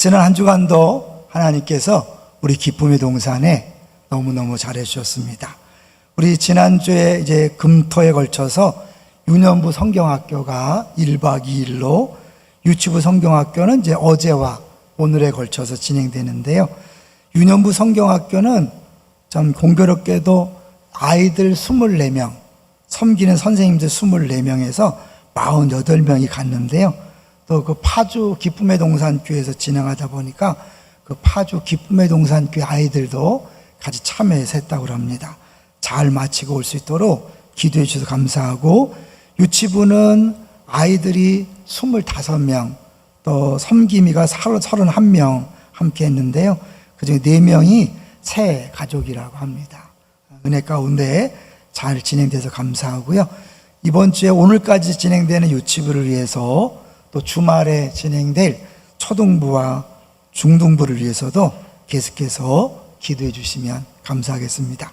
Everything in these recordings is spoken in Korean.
지난 한 주간도 하나님께서 우리 기쁨의 동산에 너무너무 잘해 주셨습니다. 우리 지난주에 이제 금토에 걸쳐서 유년부 성경학교가 1박 2일로, 유치부 성경학교는 이제 어제와 오늘에 걸쳐서 진행되는데요. 유년부 성경학교는 참 공교롭게도 아이들 24명, 섬기는 선생님들 24명에서 48명이 갔는데요. 또 그 파주 기쁨의 동산교회에서 진행하다 보니까 그 파주 기쁨의 동산교회 아이들도 같이 참여해서 했다고 합니다. 잘 마치고 올 수 있도록 기도해 주셔서 감사하고, 유치부는 아이들이 25명, 또 섬김이가 31명 함께 했는데요. 그중에 4명이 새 가족이라고 합니다. 은혜 가운데 잘 진행돼서 감사하고요. 이번 주에 오늘까지 진행되는 유치부를 위해서, 또 주말에 진행될 초등부와 중등부를 위해서도 계속해서 기도해 주시면 감사하겠습니다.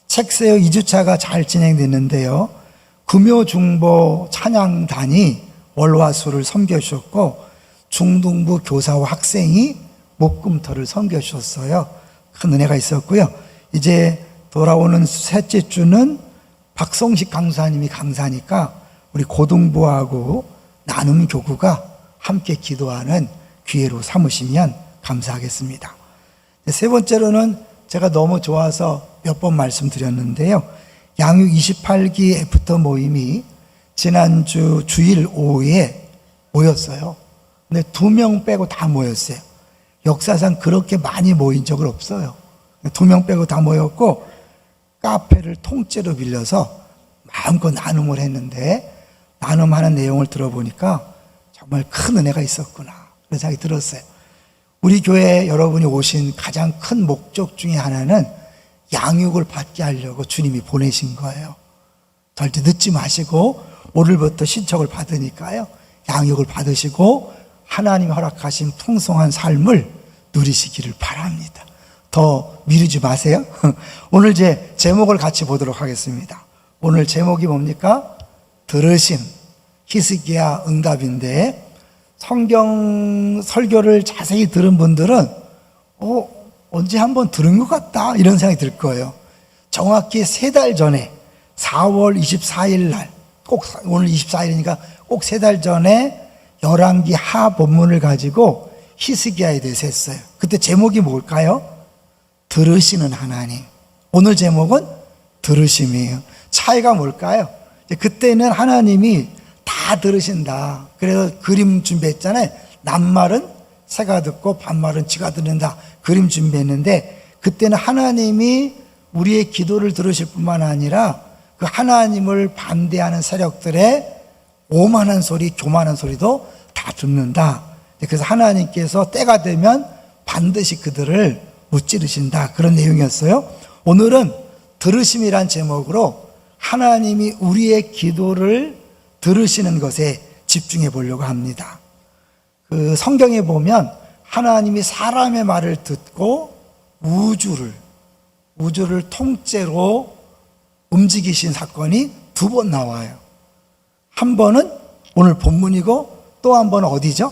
책세요 2주차가 잘 진행됐는데요. 금요중보 찬양단이 월화수를 섬겨주셨고, 중등부 교사와 학생이 목금토를 섬겨주셨어요. 큰 은혜가 있었고요. 이제 돌아오는 셋째 주는 박성식 강사님이 강사니까 우리 고등부하고 나눔 교구가 함께 기도하는 기회로 삼으시면 감사하겠습니다. 세 번째로는 제가 너무 좋아서 몇 번 말씀드렸는데요. 양육 28기 애프터 모임이 지난주 주일 오후에 모였어요. 근데 2명 빼고 다 모였어요. 역사상 그렇게 많이 모인 적은 없어요. 2명 빼고 다 모였고, 카페를 통째로 빌려서 마음껏 나눔을 했는데, 나눔하는 내용을 들어보니까 정말 큰 은혜가 있었구나, 그런 생각이 들었어요. 우리 교회에 여러분이 오신 가장 큰 목적 중에 하나는 양육을 받게 하려고 주님이 보내신 거예요. 절대 늦지 마시고 오늘부터 신청을 받으니까요, 양육을 받으시고 하나님이 허락하신 풍성한 삶을 누리시기를 바랍니다. 더 미루지 마세요. 오늘 제목을 같이 보도록 하겠습니다. 오늘 제목이 뭡니까? 들으심, 히스기야 응답인데, 성경 설교를 자세히 들은 분들은 언제 한번 들은 것 같다, 이런 생각이 들 거예요. 정확히 3달 전에 4월 24일 날, 꼭 오늘 24일이니까 꼭 3달 전에 열왕기 하 본문을 가지고 히스기야에 대해서 했어요. 그때 제목이 뭘까요? 들으시는 하나님. 오늘 제목은 들으심이에요. 차이가 뭘까요? 그때는 하나님이 다 들으신다. 그래서 그림 준비했잖아요. 낱말은 새가 듣고 반말은 쥐가 듣는다. 그림 준비했는데, 그때는 하나님이 우리의 기도를 들으실 뿐만 아니라 그 하나님을 반대하는 세력들의 오만한 소리, 교만한 소리도 다 듣는다. 그래서 하나님께서 때가 되면 반드시 그들을 무찌르신다, 그런 내용이었어요. 오늘은 들으심이란 제목으로 하나님이 우리의 기도를 들으시는 것에 집중해 보려고 합니다. 그 성경에 보면 하나님이 사람의 말을 듣고 우주를 통째로 움직이신 사건이 2번 나와요. 한 번은 오늘 본문이고, 또 한 번은 어디죠?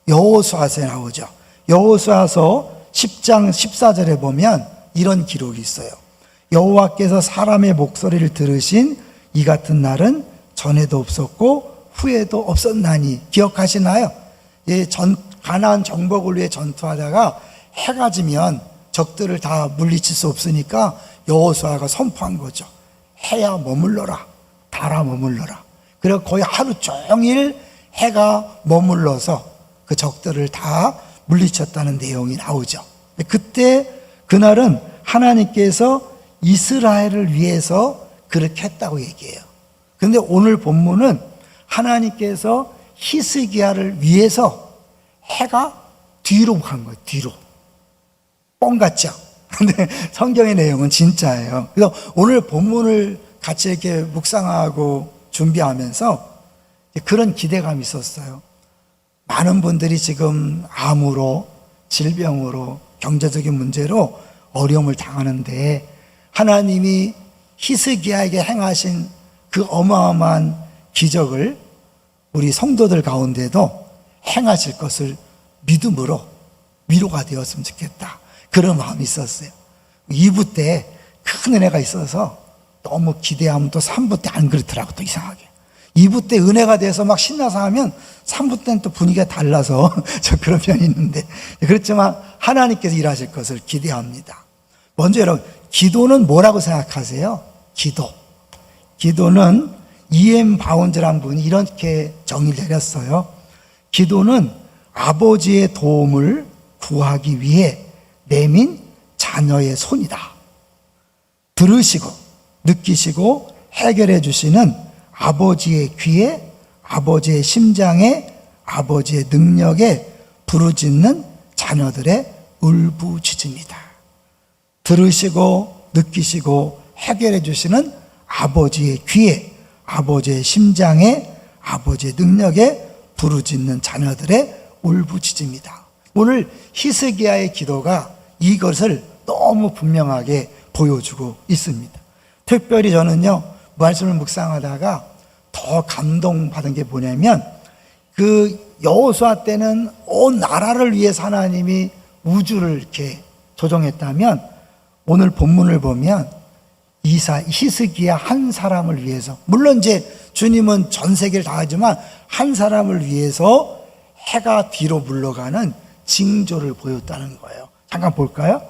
여호수아서에 나오죠. 여호수아서 10장 14절에 보면 이런 기록이 있어요. 여호와께서 사람의 목소리를 들으신 이 같은 날은 전에도 없었고 후에도 없었나니. 기억하시나요? 가나안 정복을 위해 전투하다가 해가 지면 적들을 다 물리칠 수 없으니까 여호수아가 선포한 거죠. 해야 머물러라, 달아 머물러라. 그래서 거의 하루 종일 해가 머물러서 그 적들을 다 물리쳤다는 내용이 나오죠. 그때 그날은 하나님께서 이스라엘을 위해서 그렇게 했다고 얘기해요. 그런데 오늘 본문은 하나님께서 히스기야를 위해서 해가 뒤로 간 거예요. 뒤로. 뻥 같죠? 근데 성경의 내용은 진짜예요. 그래서 오늘 본문을 같이 이렇게 묵상하고 준비하면서 그런 기대감이 있었어요. 많은 분들이 지금 암으로, 질병으로, 경제적인 문제로 어려움을 당하는데, 하나님이 히스기야에게 행하신 그 어마어마한 기적을 우리 성도들 가운데도 행하실 것을 믿음으로 위로가 되었으면 좋겠다. 그런 마음이 있었어요. 2부 때 큰 은혜가 있어서 너무 기대하면 또 3부 때 안 그렇더라고, 또 이상하게. 2부 때 은혜가 돼서 막 신나서 하면 3부 때는 또 분위기가 달라서 저 그런 면이 있는데, 그렇지만 하나님께서 일하실 것을 기대합니다. 먼저 여러분, 기도는 뭐라고 생각하세요? 기도는 E.M. 바운즈라는 분이 이렇게 정의를 내렸어요. 기도는 아버지의 도움을 구하기 위해 내민 자녀의 손이다. 들으시고 느끼시고 해결해 주시는 아버지의 귀에, 아버지의 심장에, 아버지의 능력에 부르짖는 자녀들의 울부짖음이다. 들으시고 느끼시고 해결해 주시는 아버지의 귀에, 아버지의 심장에, 아버지의 능력에 부르짖는 자녀들의 울부짖음이다. 오늘 히스기야의 기도가 이것을 너무 분명하게 보여주고 있습니다. 특별히 저는요, 말씀을 묵상하다가 더 감동받은 게 뭐냐면, 그 여호수아 때는 온 나라를 위해서 하나님이 우주를 이렇게 조정했다면, 오늘 본문을 보면 히스기야 한 사람을 위해서, 물론 이제 주님은 전 세계를 다 하지만 한 사람을 위해서 해가 뒤로 물러가는 징조를 보였다는 거예요. 잠깐 볼까요?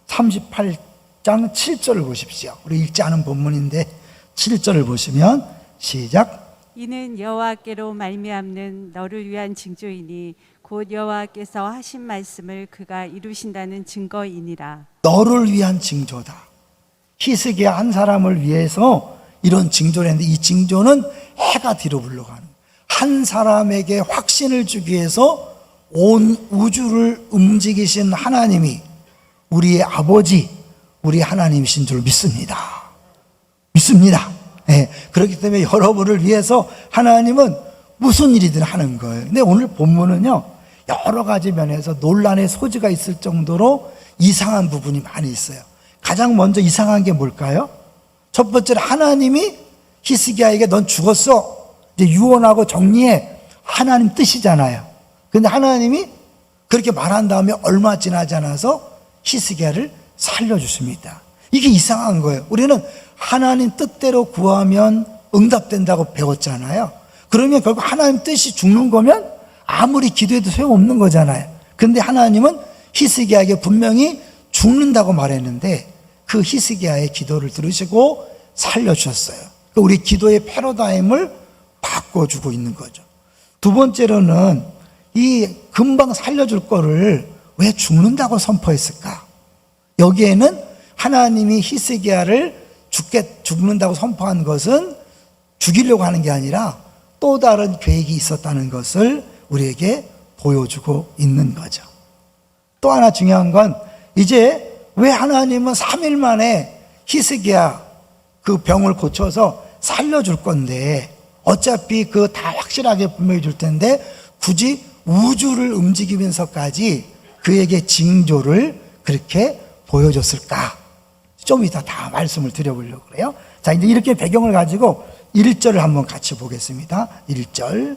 38장 7절을 보십시오. 우리 읽지 않은 본문인데 7절을 보시면 시작. 이는 여호와께로 말미암는 너를 위한 징조이니 곧 여호와께서 하신 말씀을 그가 이루신다는 증거이니라. 너를 위한 징조다. 히스기야 한 사람을 위해서 이런 징조를 했는데, 이 징조는 해가 뒤로 물러가는, 한 사람에게 확신을 주기 위해서 온 우주를 움직이신 하나님이 우리의 아버지, 우리 하나님이신 줄 믿습니다. 네, 그렇기 때문에 여러분을 위해서 하나님은 무슨 일이든 하는 거예요. 근데 오늘 본문은요, 여러 가지 면에서 논란의 소지가 있을 정도로 이상한 부분이 많이 있어요. 가장 먼저 이상한 게 뭘까요? 첫 번째로 하나님이 히스기야에게 넌 죽었어, 이제 유언하고 정리해, 하나님 뜻이잖아요. 근데 하나님이 그렇게 말한 다음에 얼마 지나지 않아서 히스기야를 살려주십니다. 이게 이상한 거예요. 우리는 하나님 뜻대로 구하면 응답된다고 배웠잖아요. 그러면 결국 하나님 뜻이 죽는 거면 아무리 기도해도 소용없는 거잖아요. 근데 하나님은 히스기야에게 분명히 죽는다고 말했는데 그 히스기야의 기도를 들으시고 살려주셨어요. 우리 기도의 패러다임을 바꿔주고 있는 거죠. 두 번째로는 이 금방 살려줄 거를 왜 죽는다고 선포했을까? 여기에는 하나님이 히스기야를 죽는다고 선포한 것은 죽이려고 하는 게 아니라 또 다른 계획이 있었다는 것을 우리에게 보여주고 있는 거죠. 또 하나 중요한 건, 이제 왜 하나님은 3일 만에 히스기야 그 병을 고쳐서 살려줄 건데, 어차피 그 다 확실하게 분명히 줄 텐데 굳이 우주를 움직이면서까지 그에게 징조를 그렇게 보여줬을까? 좀 이따 다 말씀을 드려보려고 그래요. 자, 이제 이렇게 배경을 가지고 1절을 한번 같이 보겠습니다. 1절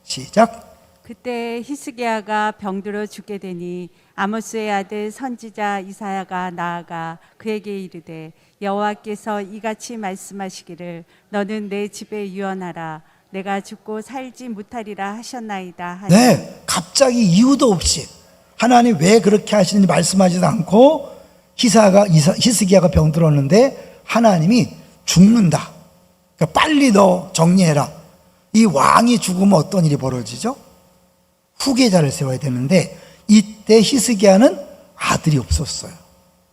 시작. 그때 히스기야가 병들어 죽게 되니 아모스의 아들 선지자 이사야가 나아가 그에게 이르되 여호와께서 이같이 말씀하시기를 너는 내 집에 유언하라. 내가 죽고 살지 못하리라 하셨나이다 하니. 네, 갑자기 이유도 없이 하나님 왜 그렇게 하시는지 말씀하지도 않고 히스기야가 병들었는데 하나님이 죽는다. 그러니까 빨리 너 정리해라. 이 왕이 죽으면 어떤 일이 벌어지죠? 후계자를 세워야 되는데 이때 히스기야는 아들이 없었어요.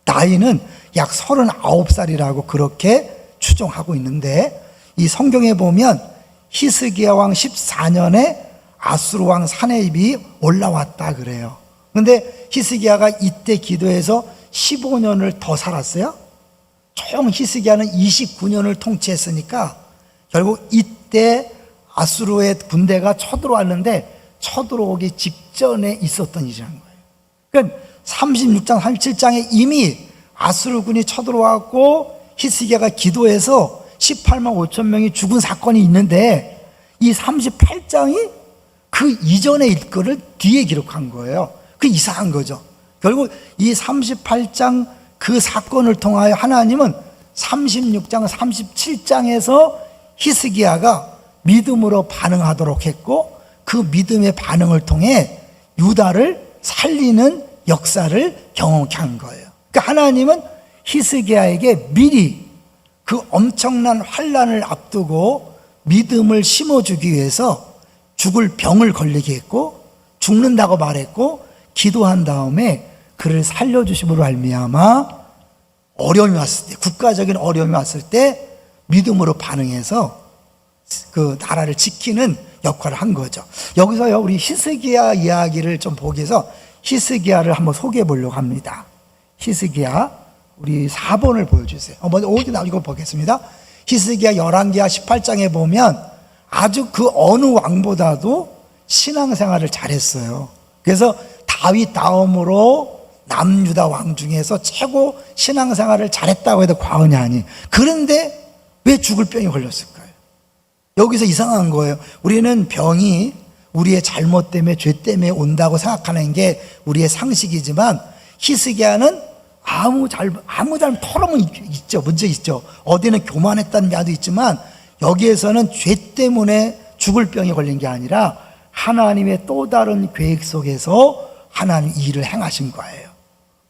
나이는 약 39살이라고 그렇게 추정하고 있는데, 이 성경에 보면 히스기야 왕 14년에 아수르 왕 사네입이 올라왔다 그래요. 근데 히스기야가 이때 기도해서 15년을 더 살았어요. 총 히스기야는 29년을 통치했으니까 결국 이때 아수르의 군대가 쳐들어왔는데 쳐들어오기 직전에 있었던 일이라는 거예요. 그러니까 36장, 37장에 이미 아수르군이 쳐들어왔고 히스기야가 기도해서 18만 5천 명이 죽은 사건이 있는데 이 38장이 그 이전의 일거를 뒤에 기록한 거예요. 그 이상한 거죠. 결국 이 38장 그 사건을 통하여 하나님은 36장, 37장에서 히스기야가 믿음으로 반응하도록 했고 그 믿음의 반응을 통해 유다를 살리는 역사를 경험케 한 거예요. 그러니까 하나님은 히스기야에게 미리 그 엄청난 환난을 앞두고 믿음을 심어주기 위해서 죽을 병을 걸리게 했고 죽는다고 말했고 기도한 다음에 그를 살려주심으로 말미암아 어려움이 왔을 때, 국가적인 어려움이 왔을 때 믿음으로 반응해서 그 나라를 지키는 역할을 한 거죠. 여기서요, 우리 히스기야 이야기를 좀 보기 위해서 히스기야를 한번 소개해 보려고 합니다. 히스기야, 우리 4번을 보여주세요. 먼저 오기 나 이거 보겠습니다. 히스기야 열왕기하 18장에 보면 아주 그 어느 왕보다도 신앙생활을 잘했어요. 그래서 다윗 다음으로 남유다 왕 중에서 최고 신앙생활을 잘했다고 해도 과언이 아니에요. 그런데 왜 죽을 병이 걸렸을까요? 여기서 이상한 거예요. 우리는 병이 우리의 잘못 때문에 죄 때문에 온다고 생각하는 게 우리의 상식이지만 히스기야는 아무 잘못 털으면 있죠. 문제 있죠. 어디는 교만했다는 야도 있지만 여기에서는 죄 때문에 죽을 병이 걸린 게 아니라 하나님의 또 다른 계획 속에서 하나님 이 일을 행하신 거예요.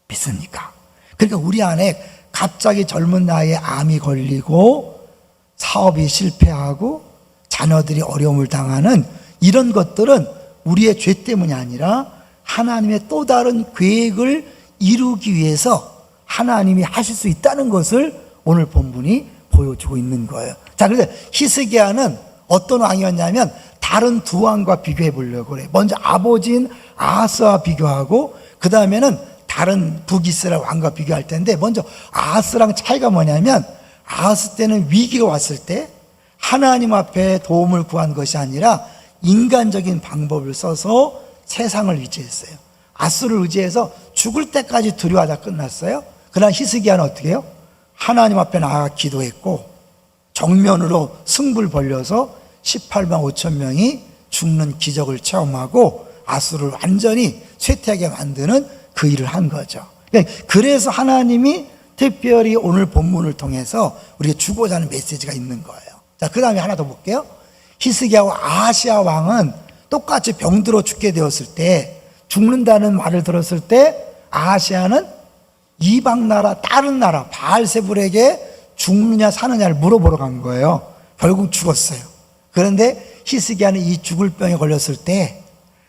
믿습니까? 그러니까 우리 안에 갑자기 젊은 나이에 암이 걸리고 사업이 실패하고 자녀들이 어려움을 당하는 이런 것들은 우리의 죄 때문이 아니라 하나님의 또 다른 계획을 이루기 위해서 하나님이 하실 수 있다는 것을 오늘 본문이 보여주고 있는 거예요. 자, 그런데 히스기야는 어떤 왕이었냐면 다른 두 왕과 비교해 보려고 그래요. 먼저 아버지인 아하스와 비교하고 그 다음에는 다른 북이스라엘 왕과 비교할 텐데 먼저 아하스랑 차이가 뭐냐면 아하스 때는 위기가 왔을 때 하나님 앞에 도움을 구한 것이 아니라 인간적인 방법을 써서 세상을 의지했어요. 아스를 의지해서 죽을 때까지 두려워하다 끝났어요. 그러나 히스기야는 어떻게 해요? 하나님 앞에 나아가 기도했고 정면으로 승부를 벌려서 18만 5천 명이 죽는 기적을 체험하고 아수를 완전히 쇠퇴하게 만드는 그 일을 한 거죠. 그래서 하나님이 특별히 오늘 본문을 통해서 우리가 주고자 하는 메시지가 있는 거예요. 자, 그 다음에 하나 더 볼게요. 히스기야와 아하시야 왕은 똑같이 병들어 죽게 되었을 때 죽는다는 말을 들었을 때 아하시야는 이방 나라 다른 나라 바알세불에게 죽느냐 사느냐를 물어보러 간 거예요. 결국 죽었어요. 그런데 히스기야는 이 죽을 병에 걸렸을 때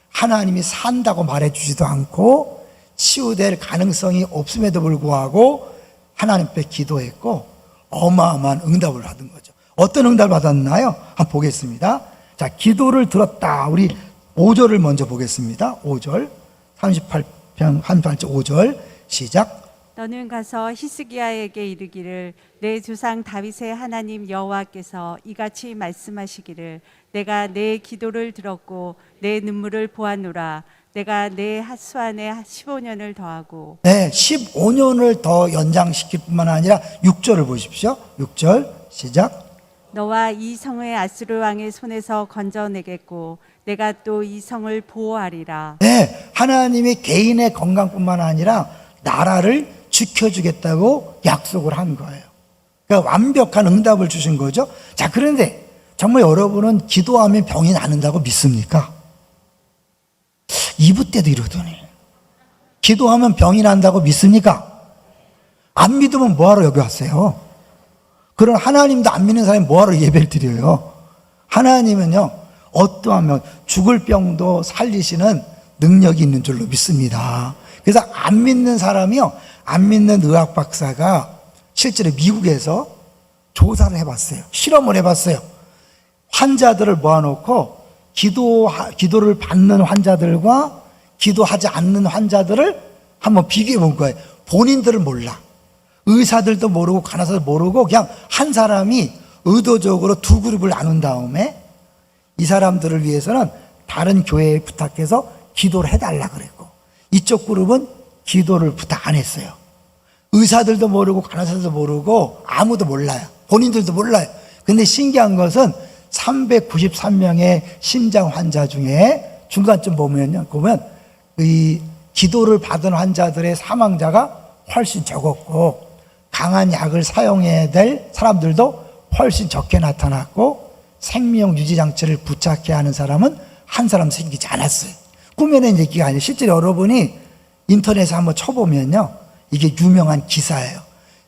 하나님이 산다고 말해주지도 않고 치유될 가능성이 없음에도 불구하고 하나님 앞에 기도했고 어마어마한 응답을 받은 거죠. 어떤 응답을 받았나요? 한번 보겠습니다. 자, 기도를 들었다. 우리 5절을 먼저 보겠습니다. 5절 38편 5절 시작. 너는 가서 히스기야에게 이르기를 내 조상 다윗의 하나님 여호와께서 이같이 말씀하시기를 내가 내 기도를 들었고 내 눈물을 보았노라. 내가 내 수안에 15년을 더하고 15년을 더 연장시킬 뿐만 아니라 6절을 보십시오. 6절 시작. 너와 이 성을 아스루 왕의 손에서 건져내겠고 내가 또 이 성을 보호하리라. 하나님이 개인의 건강뿐만 아니라 나라를 지켜주겠다고 약속을 한 거예요. 그러니까 완벽한 응답을 주신 거죠. 자, 그런데 정말 여러분은 기도하면 병이 나는다고 믿습니까? 2부 때도 이러더니 기도하면 병이 난다고 믿습니까? 안 믿으면 뭐하러 여기 왔어요? 그럼 하나님도 안 믿는 사람이 뭐하러 예배를 드려요? 하나님은요 어떠하면 죽을 병도 살리시는 능력이 있는 줄로 믿습니다. 그래서 안 믿는 사람이요, 안 믿는 의학 박사가 실제로 미국에서 조사를 해봤어요. 실험을 해봤어요. 환자들을 모아놓고 기도를 받는 환자들과 기도하지 않는 환자들을 한번 비교해 본 거예요. 본인들은 몰라. 의사들도 모르고 간호사도 모르고 그냥 한 사람이 의도적으로 두 그룹을 나눈 다음에 이 사람들을 위해서는 다른 교회에 부탁해서 기도를 해달라 그랬고 이쪽 그룹은 기도를 부탁 안 했어요. 의사들도 모르고 간호사들도 모르고 아무도 몰라요. 본인들도 몰라요. 근데 신기한 것은 393명의 심장 환자 중에 중간쯤 보면 이 기도를 받은 환자들의 사망자가 훨씬 적었고 강한 약을 사용해야 될 사람들도 훨씬 적게 나타났고 생명 유지 장치를 부착해야 하는 사람은 한 사람 생기지 않았어요. 꾸며낸 얘기가 아니에요. 실제로 여러분이 인터넷에 한번 쳐보면요, 이게 유명한 기사예요.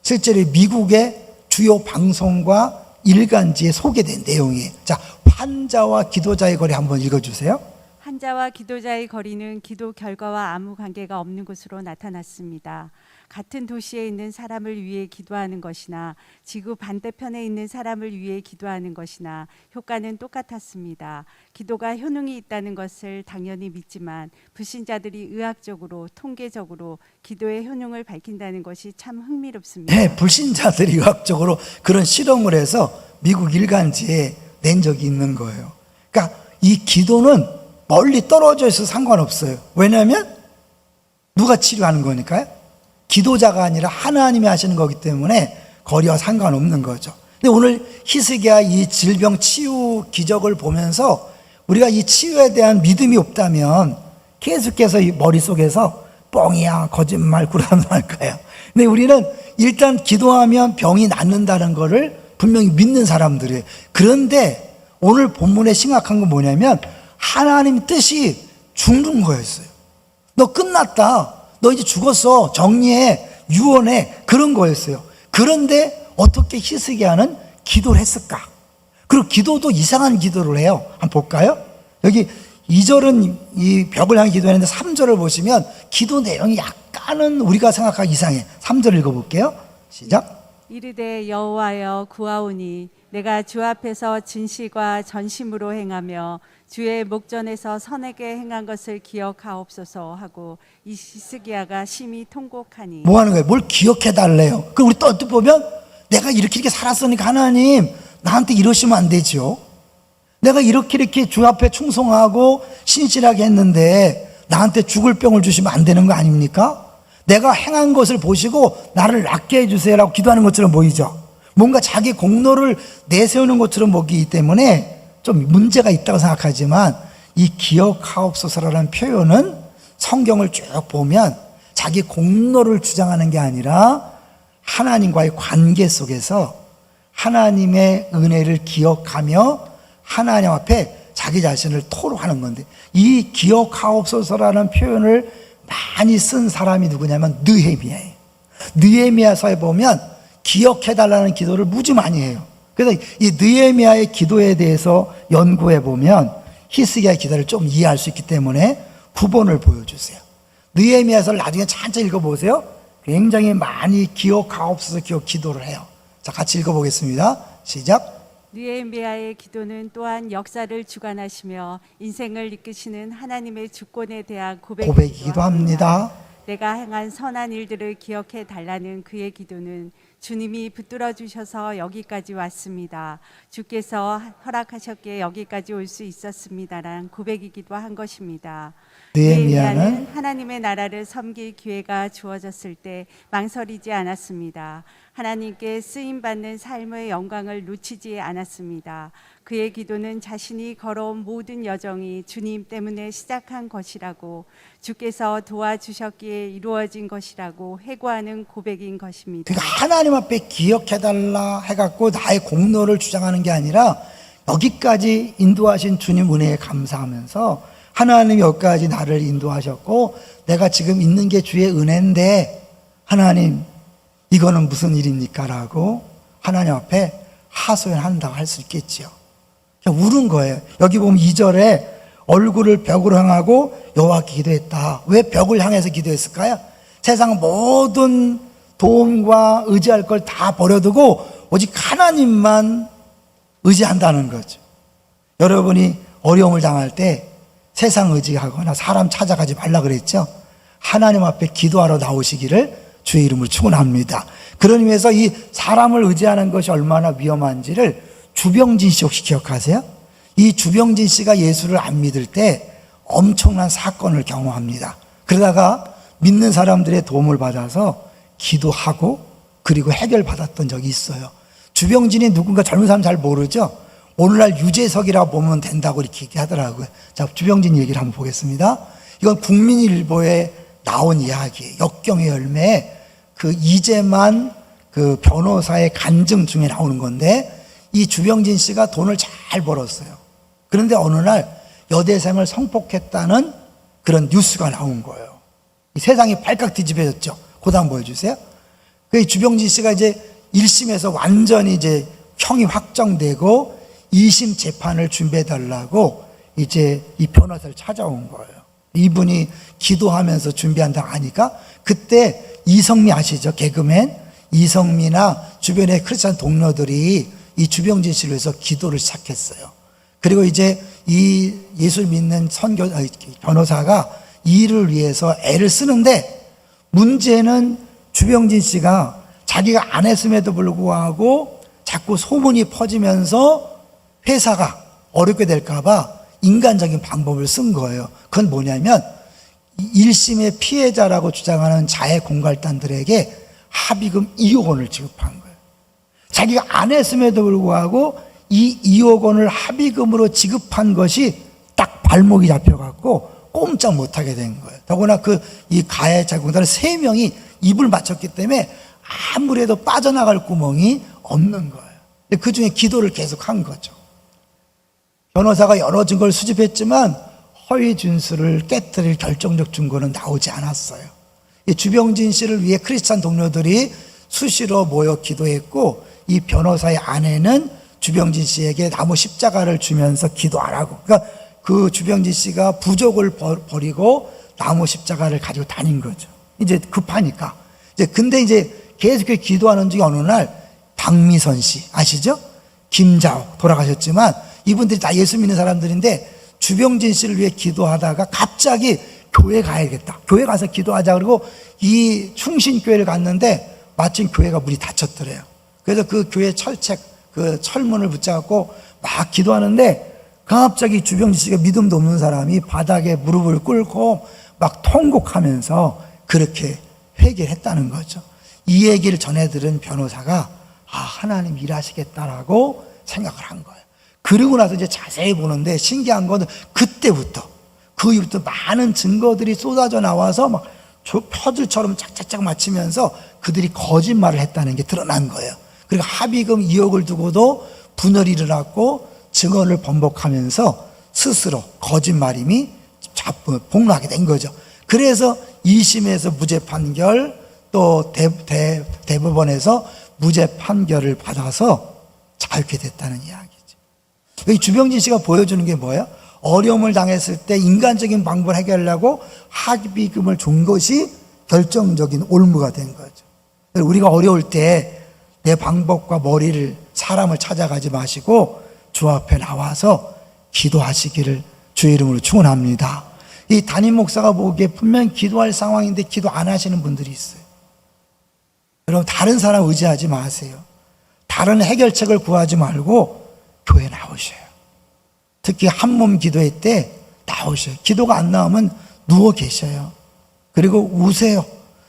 실제로 미국의 주요 방송과 일간지에 소개된 내용이에요. 자, 환자와 기도자의 거리 한번 읽어주세요. 환자와 기도자의 거리는 기도 결과와 아무 관계가 없는 것으로 나타났습니다. 같은 도시에 있는 사람을 위해 기도하는 것이나 지구 반대편에 있는 사람을 위해 기도하는 것이나 효과는 똑같았습니다. 기도가 효능이 있다는 것을 당연히 믿지만 불신자들이 의학적으로 통계적으로 기도의 효능을 밝힌다는 것이 참 흥미롭습니다. 네, 불신자들이 의학적으로 그런 실험을 해서 미국 일간지에 낸 적이 있는 거예요. 그러니까 이 기도는 멀리 떨어져 있어서 상관없어요. 왜냐하면 누가 치료하는 거니까요. 기도자가 아니라 하나님이 하시는 거기 때문에 거리와 상관없는 거죠. 근데 오늘 히스기야 이 질병 치유 기적을 보면서 우리가 이 치유에 대한 믿음이 없다면 계속해서 이 머릿속에서 뻥이야, 거짓말, 구라는 할까요? 근데 우리는 일단 기도하면 병이 낫는다는 거를 분명히 믿는 사람들이에요. 그런데 오늘 본문에 심각한 건 뭐냐면 하나님 뜻이 죽는 거였어요. 너 끝났다. 너 이제 죽었어. 정리해. 유언해. 그런 거였어요. 그런데 어떻게 히스기야는 기도를 했을까? 그리고 기도도 이상한 기도를 해요. 한번 볼까요? 여기 2절은 이 벽을 향해 기도했는데 3절을 보시면 기도 내용이 약간은 우리가 생각하기 이상해. 3절 읽어볼게요. 시작. 이르되 여호와여 구하오니 내가 주 앞에서 진실과 전심으로 행하며 주의 목전에서 선하게 행한 것을 기억하옵소서 하고 이 히스기야가 심히 통곡하니. 뭐 하는 거예요? 뭘 기억해 달래요? 그럼 우리 또 어떻게 보면 내가 이렇게 살았으니까 하나님 나한테 이러시면 안 되죠. 내가 이렇게 주 앞에 충성하고 신실하게 했는데 나한테 죽을 병을 주시면 안 되는 거 아닙니까? 내가 행한 것을 보시고 나를 낫게 해주세요라고 기도하는 것처럼 보이죠. 뭔가 자기 공로를 내세우는 것처럼 보이기 때문에 좀 문제가 있다고 생각하지만 이 기억하옵소서라는 표현은 성경을 쭉 보면 자기 공로를 주장하는 게 아니라 하나님과의 관계 속에서 하나님의 은혜를 기억하며 하나님 앞에 자기 자신을 토로하는 건데, 이 기억하옵소서라는 표현을 많이 쓴 사람이 누구냐면 느헤미야예요. 느헤미야서에 보면 기억해달라는 기도를 무지 많이 해요. 그래서 이 느헤미야의 기도에 대해서 연구해 보면 히스기야의 기도를 좀 이해할 수 있기 때문에 구본을 보여주세요. 느헤미야서를 나중에 천천히 읽어보세요. 굉장히 많이 기억하옵소서 기도를 해요. 자, 같이 읽어보겠습니다. 시작. 느헤미야의 기도는 또한 역사를 주관하시며 인생을 이끄시는 하나님의 주권에 대한 고백이기도 합니다. 내가 행한 선한 일들을 기억해 달라는 그의 기도는 주님이 붙들어 주셔서 여기까지 왔습니다. 주께서 허락하셨기에 여기까지 올 수 있었습니다라는 고백이기도 한 것입니다. 느헤미야는 하나님의 나라를 섬길 기회가 주어졌을 때 망설이지 않았습니다. 하나님께 쓰임받는 삶의 영광을 놓치지 않았습니다. 그의 기도는 자신이 걸어온 모든 여정이 주님 때문에 시작한 것이라고, 주께서 도와주셨기에 이루어진 것이라고 회고하는 고백인 것입니다. 그러니까 하나님 앞에 기억해달라 해갖고 나의 공로를 주장하는 게 아니라 여기까지 인도하신 주님 은혜에 감사하면서 하나님이 여기까지 나를 인도하셨고 내가 지금 있는 게 주의 은혜인데 하나님 이거는 무슨 일입니까? 라고 하나님 앞에 하소연한다고 할 수 있겠지요. 그냥 울은 거예요. 여기 보면 2절에 얼굴을 벽으로 향하고 여호와께 기도했다. 왜 벽을 향해서 기도했을까요? 세상 모든 도움과 의지할 걸 다 버려두고 오직 하나님만 의지한다는 거죠. 여러분이 어려움을 당할 때 세상 의지하거나 사람 찾아가지 말라 그랬죠. 하나님 앞에 기도하러 나오시기를 주의 이름으로 축원합니다. 그런 의미에서 이 사람을 의지하는 것이 얼마나 위험한지를 주병진 씨 혹시 기억하세요? 이 주병진 씨가 예수를 안 믿을 때 엄청난 사건을 경험합니다. 그러다가 믿는 사람들의 도움을 받아서 기도하고 그리고 해결받았던 적이 있어요. 주병진이 누군가 젊은 사람 잘 모르죠? 오늘날 유재석이라고 보면 된다고 이렇게 얘기하더라고요. 자, 주병진 얘기를 한번 보겠습니다. 이건 국민일보의 나온 이야기예요. 역경의 열매, 그 이재만 그 변호사의 간증 중에 나오는 건데, 이 주병진 씨가 돈을 잘 벌었어요. 그런데 어느 날 여대생을 성폭했다는 그런 뉴스가 나온 거예요. 이 세상이 발칵 뒤집어졌죠. 그 다음 보여주세요. 그 주병진 씨가 이제 1심에서 완전히 이제 형이 확정되고 2심 재판을 준비해달라고 이제 이 변호사를 찾아온 거예요. 이분이 기도하면서 준비한다고 하니까, 그때 이성미 아시죠? 개그맨 이성미나 주변의 크리스찬 동료들이 이 주병진 씨를 위해서 기도를 시작했어요. 그리고 이제 이 예수 믿는 변호사가 이 일을 위해서 애를 쓰는데, 문제는 주병진 씨가 자기가 안 했음에도 불구하고 자꾸 소문이 퍼지면서 회사가 어렵게 될까봐 인간적인 방법을 쓴 거예요. 그건 뭐냐면 1심의 피해자라고 주장하는 자해 공갈단들에게 합의금 2억 원을 지급한 거예요. 자기가 안 했음에도 불구하고 이 2억 원을 합의금으로 지급한 것이 딱 발목이 잡혀갖고 꼼짝 못하게 된 거예요. 더구나 이 가해자 공단은 3명이 입을 맞췄기 때문에 아무래도 빠져나갈 구멍이 없는 거예요. 그 중에 기도를 계속 한 거죠. 변호사가 여러 증거를 수집했지만 허위 진술을 깨뜨릴 결정적 증거는 나오지 않았어요. 주병진 씨를 위해 크리스찬 동료들이 수시로 모여 기도했고, 이 변호사의 아내는 주병진 씨에게 나무 십자가를 주면서 기도하라고. 그러니까 그 주병진 씨가 부족을 버리고 나무 십자가를 가지고 다닌 거죠. 이제 급하니까. 근데 이제 계속 기도하는 중에 어느 날 박미선 씨 아시죠? 김자옥 돌아가셨지만 이분들이 다 예수 믿는 사람들인데, 주병진 씨를 위해 기도하다가 갑자기 교회 가야겠다, 교회 가서 기도하자 그러고 이 충신교회를 갔는데 마침 교회가 문이 닫혔더래요. 그래서 그 교회 철책, 그 철문을 붙잡고 막 기도하는데, 갑자기 주병진 씨가 믿음도 없는 사람이 바닥에 무릎을 꿇고 막 통곡하면서 그렇게 회개했다는 거죠. 이 얘기를 전해 들은 변호사가 하나님 일하시겠다라고 생각을 한 거예요. 그러고 나서 이제 자세히 보는데 신기한 건 그때부터, 그 이후부터 많은 증거들이 쏟아져 나와서 막 퍼즐처럼 짝짝짝 맞추면서 그들이 거짓말을 했다는 게 드러난 거예요. 그리고 합의금 2억을 두고도 분열이 일어났고 증언을 번복하면서 스스로 거짓말임이 폭로하게 된 거죠. 그래서 2심에서 무죄 판결, 또 대법원에서 무죄 판결을 받아서 자유케 됐다는 이야기죠. 여기 주병진 씨가 보여주는 게 뭐예요? 어려움을 당했을 때 인간적인 방법을 해결하려고 합의금을 준 것이 결정적인 올무가 된 거죠. 우리가 어려울 때 내 방법과 머리를, 사람을 찾아가지 마시고 주 앞에 나와서 기도하시기를 주의 이름으로 축원합니다. 이 담임 목사가 보기에 분명히 기도할 상황인데 기도 안 하시는 분들이 있어요. 여러분, 다른 사람 의지하지 마세요. 다른 해결책을 구하지 말고 교회 나오셔요. 특히 한몸 기도회 때 나오셔요. 기도가 안 나오면 누워 계셔요. 그리고 우세요.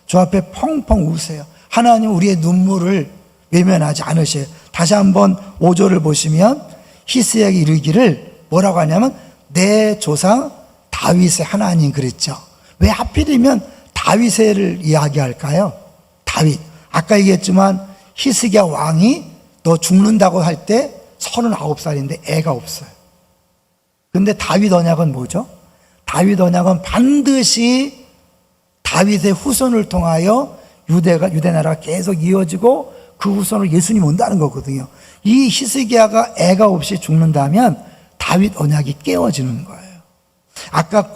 주 앞에 펑펑 우세요. 하나님 우리의 눈물을 외면하지 않으셔요. 다시 한번 5절을 보시면 히스기야에게 이르기를 뭐라고 하냐면 내 조상 다윗의 하나님 그랬죠. 왜 하필이면 다윗을 이야기할까요? 다윗. 아까 얘기했지만 히스기야 왕이 너 죽는다고 할 때 39살인데 애가 없어요. 근데 다윗 언약은 뭐죠? 다윗 언약은 반드시 다윗의 후손을 통하여 유대 나라가 계속 이어지고 그 후손으로 예수님 온다는 거거든요. 이 히스기야가 애가 없이 죽는다면 다윗 언약이 깨어지는 거예요. 아까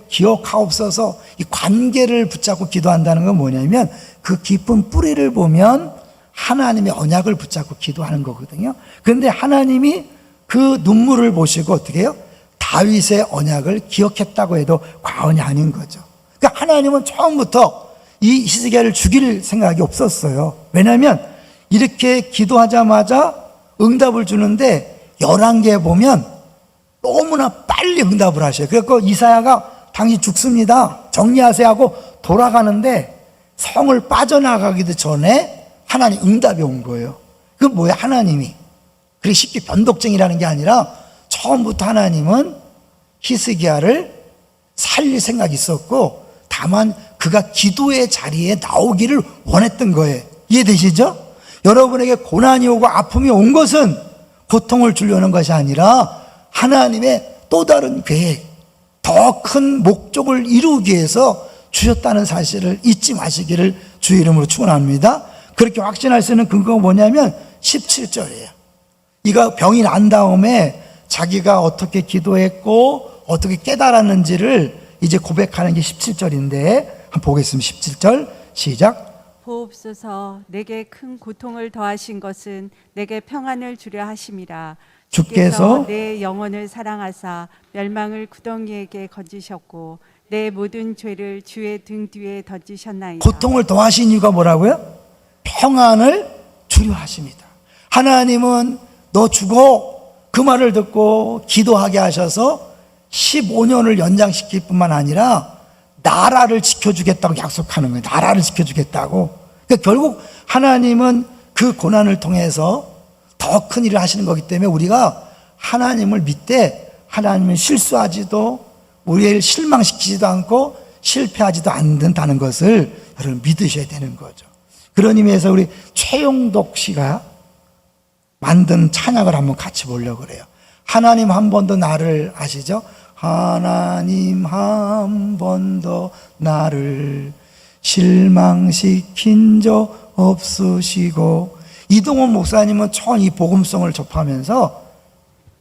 기억하옵소서, 이 관계를 붙잡고 기도한다는 건 뭐냐면 그 깊은 뿌리를 보면 하나님의 언약을 붙잡고 기도하는 거거든요. 그런데 하나님이 그 눈물을 보시고 어떻게 해요? 다윗의 언약을 기억했다고 해도 과언이 아닌 거죠. 그러니까 하나님은 처음부터 이 히스기야를 죽일 생각이 없었어요. 왜냐하면 이렇게 기도하자마자 응답을 주는데 11개에 보면 너무나 빨리 응답을 하셔요. 그래서 이사야가 당신 죽습니다, 정리하세요 하고 돌아가는데 성을 빠져나가기도 전에 하나님 응답이 온 거예요. 그건 뭐예요? 하나님이 그렇게 쉽게 변덕쟁이라는 게 아니라 처음부터 하나님은 히스기야를 살릴 생각이 있었고, 다만 그가 기도의 자리에 나오기를 원했던 거예요. 이해되시죠? 여러분에게 고난이 오고 아픔이 온 것은 고통을 주려는 것이 아니라 하나님의 또 다른 계획, 더 큰 목적을 이루기 위해서 주셨다는 사실을 잊지 마시기를 주의 이름으로 축원합니다. 그렇게 확신할 수 있는 근거가 뭐냐면 17절이에요. 이가 병이 난 다음에 자기가 어떻게 기도했고 어떻게 깨달았는지를 이제 고백하는 게 17절인데 한번 보겠습니다. 17절 시작. 보옵소서 내게 큰 고통을 더하신 것은 내게 평안을 주려 하심이라. 주께서 내 영혼을 사랑하사 멸망을 구덩이에게 건지셨고 내 모든 죄를 주의 등 뒤에 던지셨나이다. 고통을 더하신 이유가 뭐라고요? 평안을 주려 하십니다. 하나님은 너 죽어 그 말을 듣고 기도하게 하셔서 15년을 연장시킬 뿐만 아니라 나라를 지켜주겠다고 약속하는 거예요. 나라를 지켜주겠다고. 그러니까 결국 하나님은 그 고난을 통해서 더 큰 일을 하시는 거기 때문에 우리가 하나님을 믿되 하나님은 실수하지도 우리를 실망시키지도 않고 실패하지도 않는다는 것을 여러분 믿으셔야 되는 거죠. 그런 의미에서 우리 최용덕 씨가 만든 찬양을 한번 같이 보려고 그래요. 하나님 한 번도 나를 아시죠? 하나님 한 번도 나를 실망시킨 적 없으시고. 이동원 목사님은 처음 이 복음성을 접하면서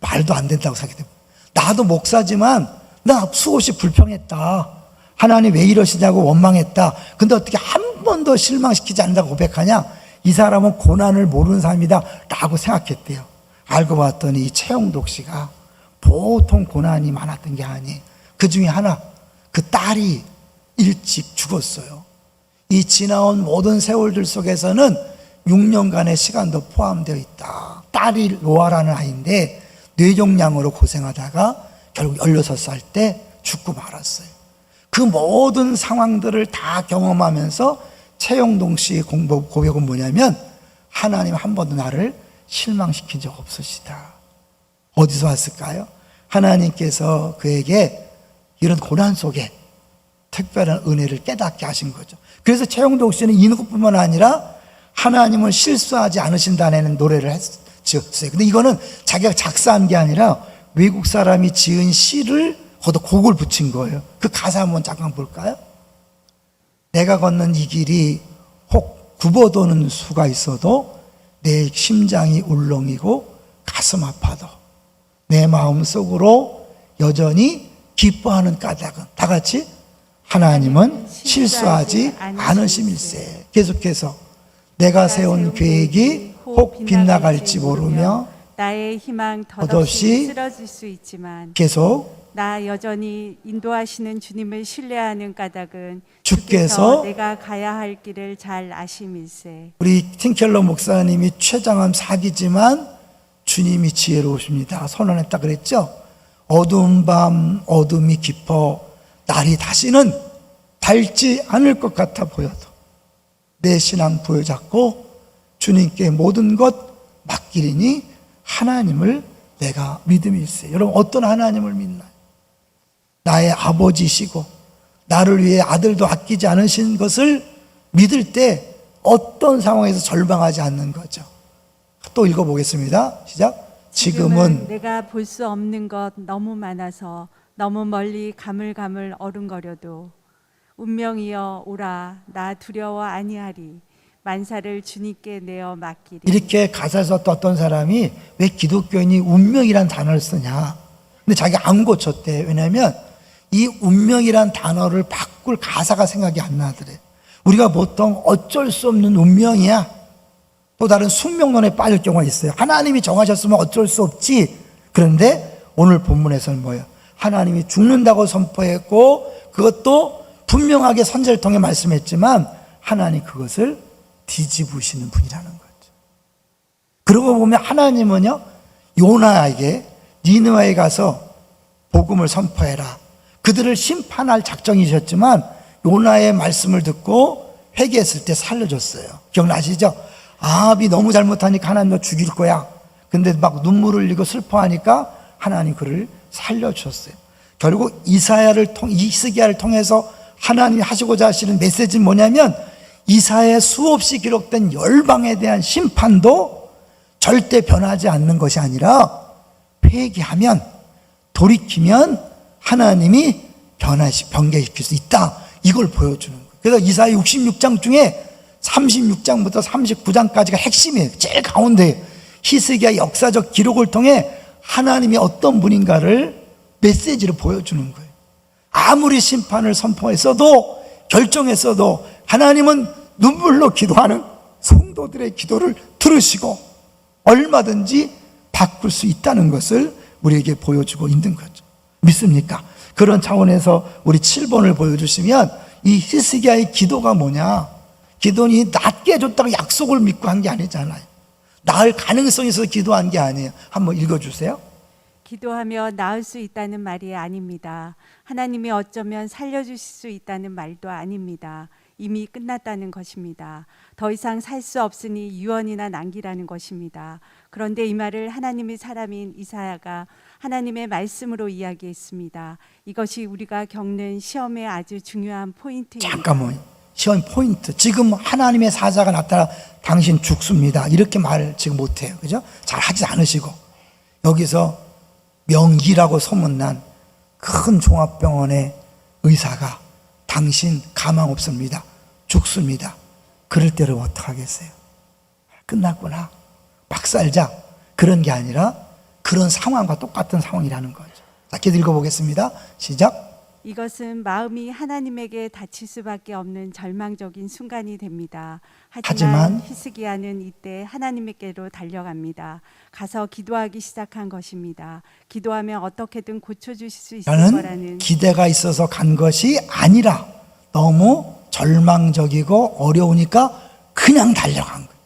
말도 안 된다고 생각해요. 나도 목사지만 나 수없이 불평했다. 하나님 왜 이러시냐고 원망했다. 근데 어떻게 한 번도 실망시키지 않는다고 고백하냐? 이 사람은 고난을 모르는 사람이다 라고 생각했대요. 알고 봤더니 이 최용덕 씨가 보통 고난이 많았던 게 아니에요. 그 중에 하나, 그 딸이 일찍 죽었어요. 이 지나온 모든 세월들 속에서는 6년간의 시간도 포함되어 있다. 딸이 로아라는 아이인데 뇌종양으로 고생하다가 결국 16살 때 죽고 말았어요. 그 모든 상황들을 다 경험하면서 최용동 씨의 고백은 뭐냐면 하나님 한 번도 나를 실망시킨 적 없으시다. 어디서 왔을까요? 하나님께서 그에게 이런 고난 속에 특별한 은혜를 깨닫게 하신 거죠. 그래서 최용동 씨는 이것뿐만 아니라 하나님은 실수하지 않으신다는 노래를 지었어요. 근데 이거는 자기가 작사한 게 아니라 외국 사람이 지은 시를 거기다 곡을 붙인 거예요. 그 가사 한번 잠깐 볼까요? 내가 걷는 이 길이 혹 굽어도는 수가 있어도 내 심장이 울렁이고 가슴 아파도 내 마음속으로 여전히 기뻐하는 까닭은 다 같이 하나님은 실수하지 않으심일세. 계속해서 내가 세운 계획이 혹 빗나갈지 모르며 나의 희망 덧없이 덧없이 쓰러질 수 있지만 계속 나 여전히 인도하시는 주님을 신뢰하는 까닭은 주께서 내가 가야 할 길을 잘 아심일세. 우리 팀켈러 목사님이 최장암 사기지만 주님이 지혜로우십니다 선언했다 그랬죠. 어두운 밤 어둠이 깊어 날이 다시는 밝지 않을 것 같아 보여도 내 신앙 부여잡고 주님께 모든 것 맡기리니 하나님을 내가 믿음일세. 여러분 어떤 하나님을 믿나요? 나의 아버지시고 나를 위해 아들도 아끼지 않으신 것을 믿을 때 어떤 상황에서 절망하지 않는 거죠. 또 읽어보겠습니다. 시작. 지금은 내가 볼 수 없는 것 너무 많아서 너무 멀리 가물가물 어른거려도 운명이여 오라 나 두려워 아니하리 만사를 주님께 내어 맡기리. 이렇게 가사에서 또 어떤 사람이 왜 기독교인이 운명이란 단어를 쓰냐. 근데 자기가 안 고쳤대. 왜냐하면 이 운명이란 단어를 바꿀 가사가 생각이 안 나더래. 우리가 보통 어쩔 수 없는 운명이야. 또 다른 숙명론에 빠질 경우가 있어요. 하나님이 정하셨으면 어쩔 수 없지. 그런데 오늘 본문에서는 뭐예요? 하나님이 죽는다고 선포했고 그것도 분명하게 선지자를 통해 말씀했지만 하나님 그것을 뒤집으시는 분이라는 거죠. 그러고 보면 하나님은요 요나에게 니느웨에 가서 복음을 선포해라. 그들을 심판할 작정이셨지만 요나의 말씀을 듣고 회개했을 때 살려줬어요. 기억나시죠? 아합이 너무 잘못하니까 하나님 너 죽일 거야. 근데 막 눈물을 흘리고 슬퍼하니까 하나님 그를 살려주셨어요. 결국 이스기야를 통해서 하나님이 하시고자 하시는 메시지는 뭐냐면 이사야에 수없이 기록된 열방에 대한 심판도 절대 변하지 않는 것이 아니라 회개하면, 돌이키면 하나님이 변개시킬 수 있다, 이걸 보여주는 거예요. 그래서 이사야 66장 중에 36장부터 39장까지가 핵심이에요. 제일 가운데 히스기야 역사적 기록을 통해 하나님이 어떤 분인가를 메시지를 보여주는 거예요. 아무리 심판을 선포했어도, 결정했어도 하나님은 눈물로 기도하는 성도들의 기도를 들으시고 얼마든지 바꿀 수 있다는 것을 우리에게 보여주고 있는 거죠. 믿습니까? 그런 차원에서 우리 7번을 보여주시면, 이 히스기야의 기도가 뭐냐? 기도니 낫게 해줬다고 약속을 믿고 한 게 아니잖아요. 나을 가능성이 있어서 기도한 게 아니에요. 한번 읽어주세요. 기도하며 나을 수 있다는 말이 아닙니다. 하나님이 어쩌면 살려주실 수 있다는 말도 아닙니다. 이미 끝났다는 것입니다. 더 이상 살 수 없으니 유언이나 남기라는 것입니다. 그런데 이 말을 하나님의 사람인 이사야가 하나님의 말씀으로 이야기했습니다. 이것이 우리가 겪는 시험의 아주 중요한 포인트입니다. 잠깐만, 시험 포인트. 지금 하나님의 사자가 나타나 당신 죽습니다, 이렇게 말을 지금 못해요. 그죠? 잘 하지 않으시고, 여기서 명기라고 소문난 큰 종합병원의 의사가 당신 가망 없습니다, 죽습니다. 그럴 때를 어떡하겠어요? 끝났구나, 막 살자, 그런 게 아니라 그런 상황과 똑같은 상황이라는 거죠. 자, 계속 읽어보겠습니다. 시작. 이것은 마음이 하나님에게 닫힐 수밖에 없는 절망적인 순간이 됩니다. 하지만 하지만 히스기야는 이때 하나님께로 달려갑니다. 가서 기도하기 시작한 것입니다. 기도하면 어떻게든 고쳐주실 수 있을 나는 거라는 기대가 있어서 간 것이 아니라 너무 절망적이고 어려우니까 그냥 달려간 거예요.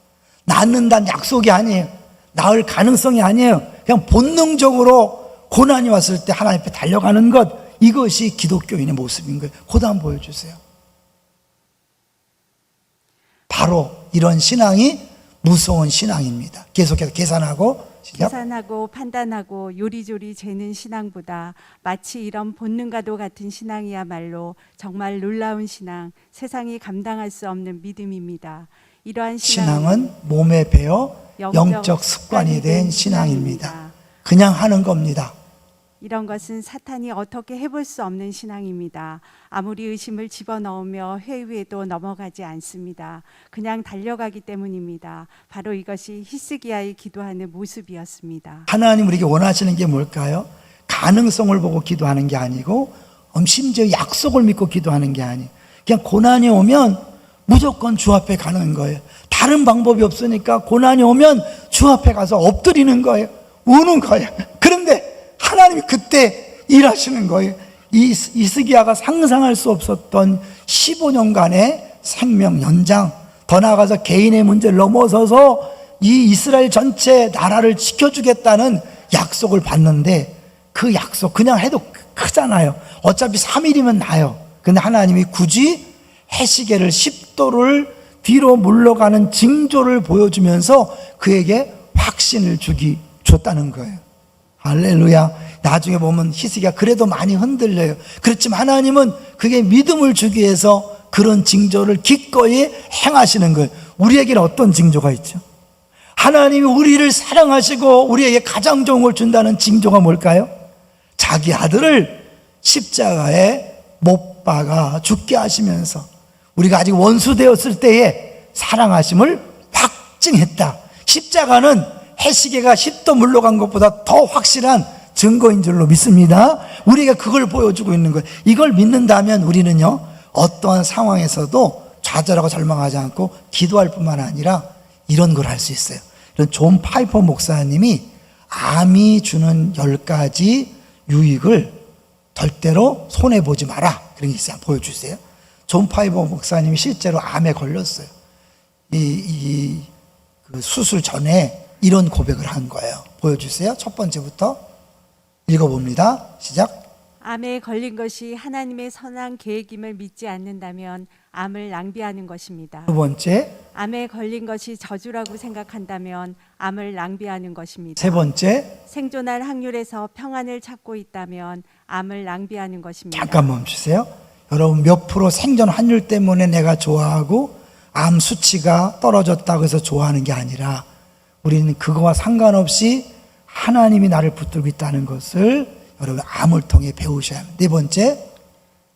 낫는다는 약속이 아니에요. 나을 가능성이 아니에요. 그냥 본능적으로 고난이 왔을 때 하나님 앞에 달려가는 것, 이것이 기독교인의 모습인 거예요. 그거 한번 보여주세요. 바로 이런 신앙이 무서운 신앙입니다. 계속해서 계산하고, 시작. 계산하고 판단하고 요리조리 재는 신앙보다 마치 이런 본능과도 같은 신앙이야말로 정말 놀라운 신앙, 세상이 감당할 수 없는 믿음입니다. 이러한 신앙은 몸에 배어 영적 습관이 된 신앙입니다. 그냥 하는 겁니다. 이런 것은 사탄이 어떻게 해볼 수 없는 신앙입니다. 아무리 의심을 집어넣으며 회유해도 넘어가지 않습니다. 그냥 달려가기 때문입니다. 바로 이것이 히스기야의 기도하는 모습이었습니다. 하나님 우리에게 원하시는 게 뭘까요? 가능성을 보고 기도하는 게 아니고, 심지어 약속을 믿고 기도하는 게 아니에요. 그냥 고난이 오면 무조건 주 앞에 가는 거예요. 다른 방법이 없으니까 고난이 오면 주 앞에 가서 엎드리는 거예요. 우는 거예요. 그런데 하나님이 그때 일하시는 거예요. 이 히스기야가 상상할 수 없었던 15년간의 생명 연장, 더 나아가서 개인의 문제를 넘어서서 이 이스라엘 전체 나라를 지켜주겠다는 약속을 받는데, 그 약속 그냥 해도 크잖아요. 어차피 3일이면 나요. 근데 하나님이 굳이 해시계를 10도를 뒤로 물러가는 징조를 보여주면서 그에게 확신을 줬다는 거예요. 할렐루야. 나중에 보면 히스기야 그래도 많이 흔들려요. 그렇지만 하나님은 그게 믿음을 주기 위해서 그런 징조를 기꺼이 행하시는 거예요. 우리에게는 어떤 징조가 있죠? 하나님이 우리를 사랑하시고 우리에게 가장 좋은 걸 준다는 징조가 뭘까요? 자기 아들을 십자가에 못 박아 죽게 하시면서 우리가 아직 원수 되었을 때에 사랑하심을 확증했다. 십자가는 해시계가 10도 물러간 것보다 더 확실한 증거인 줄로 믿습니다. 우리가 그걸 보여주고 있는 거예요. 이걸 믿는다면 우리는요, 어떠한 상황에서도 좌절하고 절망하지 않고 기도할 뿐만 아니라 이런 걸 할 수 있어요. 이런 존 파이퍼 목사님이 암이 주는 10가지 유익을 절대로 손해보지 마라, 그런 게 있어요. 보여주세요. 존 파이퍼 목사님이 실제로 암에 걸렸어요. 그 수술 전에 이런 고백을 한 거예요. 보여주세요. 첫 번째부터 읽어봅니다. 시작. 암에 걸린 것이 하나님의 선한 계획임을 믿지 않는다면 암을 낭비하는 것입니다. 두 번째. 암에 걸린 것이 저주라고 생각한다면 암을 낭비하는 것입니다. 세 번째. 생존할 확률에서 평안을 찾고 있다면 암을 낭비하는 것입니다. 잠깐 멈추세요. 여러분 몇 프로 생존 환율 때문에 내가 좋아하고 암 수치가 떨어졌다고 해서 좋아하는 게 아니라 우리는 그거와 상관없이 하나님이 나를 붙들고 있다는 것을 여러분 암을 통해 배우셔야 합니다. 네 번째,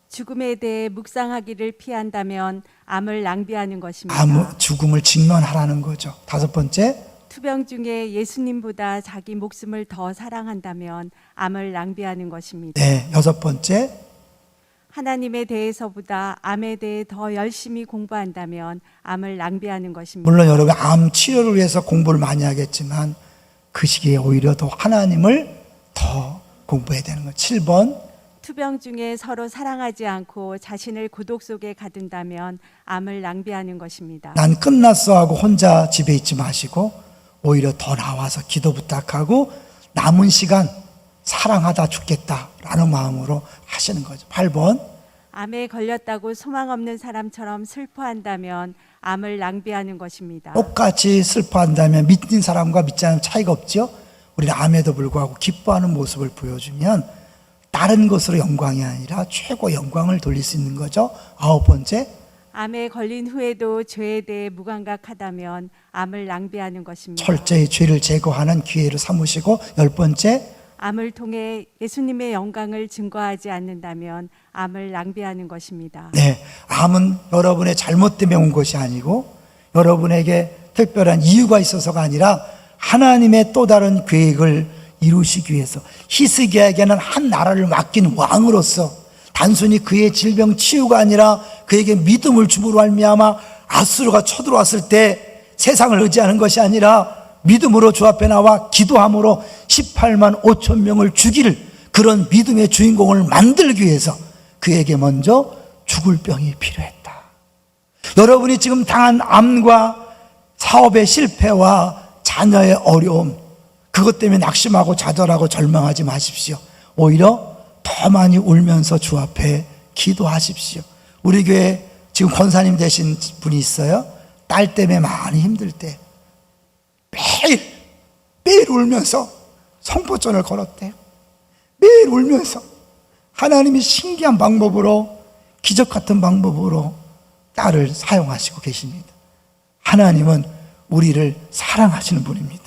죽음에 대해 묵상하기를 피한다면 암을 낭비하는 것입니다. 죽음을 직면하라는 거죠. 다섯 번째, 투병 중에 예수님보다 자기 목숨을 더 사랑한다면 암을 낭비하는 것입니다. 네, 여섯 번째, 하나님에 대해서보다 암에 대해 더 열심히 공부한다면 암을 낭비하는 것입니다. 물론 여러분 암 치료를 위해서 공부를 많이 하겠지만 그 시기에 오히려 더 하나님을 더 공부해야 되는 거예요. 7번, 투병 중에 서로 사랑하지 않고 자신을 고독 속에 가둔다면 암을 낭비하는 것입니다. 난 끝났어 하고 혼자 집에 있지 마시고 오히려 더 나와서 기도 부탁하고 남은 시간 사랑하다 죽겠다라는 마음으로 하시는 거죠. 8번, 암에 걸렸다고 소망 없는 사람처럼 슬퍼한다면 암을 낭비하는 것입니다. 똑같이 슬퍼한다면 믿는 사람과 믿지 않는 차이가 없죠. 우리는 암에도 불구하고 기뻐하는 모습을 보여주면 다른 것으로 영광이 아니라 최고 영광을 돌릴 수 있는 거죠. 9번째, 암에 걸린 후에도 죄에 대해 무감각하다면 암을 낭비하는 것입니다. 철저히 죄를 제거하는 기회를 삼으시고 10번째, 암을 통해 예수님의 영광을 증거하지 않는다면 암을 낭비하는 것입니다. 네, 암은 여러분의 잘못 때문에 온 것이 아니고 여러분에게 특별한 이유가 있어서가 아니라 하나님의 또 다른 계획을 이루시기 위해서 히스기야에게는 한 나라를 맡긴 왕으로서 단순히 그의 질병 치유가 아니라 그에게 믿음을 줌으로 말미암아 아수르가 쳐들어왔을 때 세상을 의지하는 것이 아니라 믿음으로 주 앞에 나와 기도함으로 18만 5천 명을 죽일 그런 믿음의 주인공을 만들기 위해서 그에게 먼저 죽을 병이 필요했다. 여러분이 지금 당한 암과 사업의 실패와 자녀의 어려움, 그것 때문에 낙심하고 좌절하고 절망하지 마십시오. 오히려 더 많이 울면서 주 앞에 기도하십시오. 우리 교회 지금 권사님 되신 분이 있어요. 딸 때문에 많이 힘들 때 매일 울면서 성포전을 걸었대요. 매일 울면서 하나님이 신기한 방법으로, 기적 같은 방법으로 딸을 사용하시고 계십니다. 하나님은 우리를 사랑하시는 분입니다.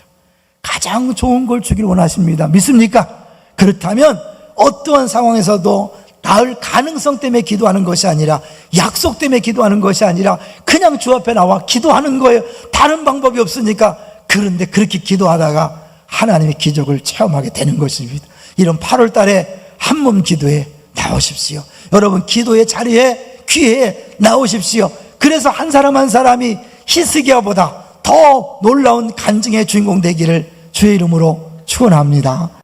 가장 좋은 걸 주길 원하십니다. 믿습니까? 그렇다면 어떠한 상황에서도 나을 가능성 때문에 기도하는 것이 아니라, 약속 때문에 기도하는 것이 아니라 그냥 주 앞에 나와 기도하는 거예요. 다른 방법이 없으니까. 그런데 그렇게 기도하다가 하나님의 기적을 체험하게 되는 것입니다. 이런 8월 달에 한몸 기도에 나오십시오. 여러분 기도의 자리에, 귀에 나오십시오. 그래서 한 사람 한 사람이 히스기야보다 더 놀라운 간증의 주인공 되기를 주의 이름으로 축원합니다.